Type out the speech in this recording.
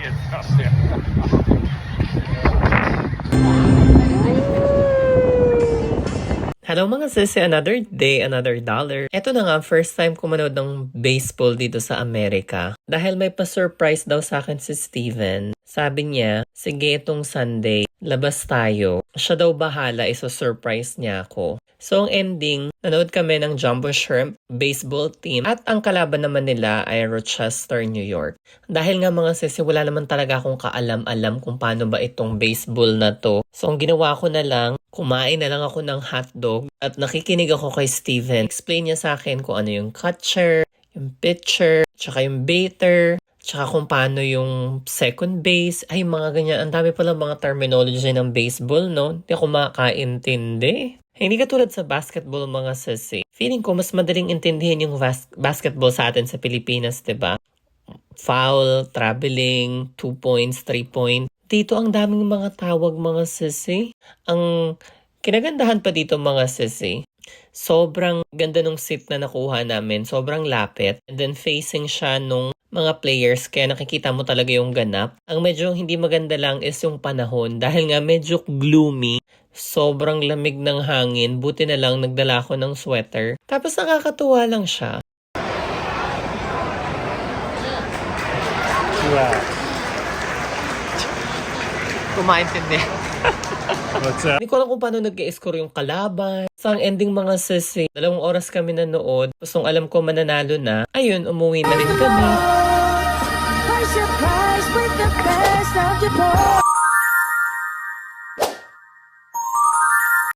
idiots out there. Hello mga sisi, another day, another dollar. Ito na nga, first time ko manood ng baseball dito sa Amerika. Dahil may pa-surprise daw sa akin si Steven. Sabi niya, sige itong Sunday, labas tayo. Siya daw bahala, iso-surprise niya ako. So ang ending, nanood kami ng Jumbo Shrimp baseball team at ang kalaban naman nila ay Rochester, New York. Dahil nga mga sisi, wala naman talaga akong kaalam-alam kung paano ba itong baseball na to. So ang ginawa ko na lang, kumain na lang ako ng hotdog at nakikinig ako kay Steven. Explain niya sa akin kung ano yung catcher, yung pitcher, tsaka yung batter, tsaka kung paano yung second base. Ay, mga ganyan. Ang dami pala mga terminology ng baseball, no? Hindi ako makaintindi. Hindi katulad sa basketball mga sisi. Feeling ko mas madaling intindihin yung basketball sa atin sa Pilipinas, 'di ba? Foul, traveling, 2 points, 3 points. Dito ang daming mga tawag mga sisi. Ang kinagandahan pa dito mga sisi, sobrang ganda nung seat na nakuha namin. Sobrang lapit. And then facing siya nung mga players kaya nakikita mo talaga yung ganap. Ang medyo hindi maganda lang is yung panahon dahil nga medyo gloomy. Sobrang lamig ng hangin. Buti na lang nagdala ako ng sweater. Tapos nakakatuwa lang siya. Wow. Kumaintindi. What's up? Hindi ko alam kung paano nag-score yung kalaban. Sa ang ending mga sisi, 2 oras kami nanood. Tapos nung alam ko mananalo na, ayun, umuwi na rin kami. Price your price with the best of your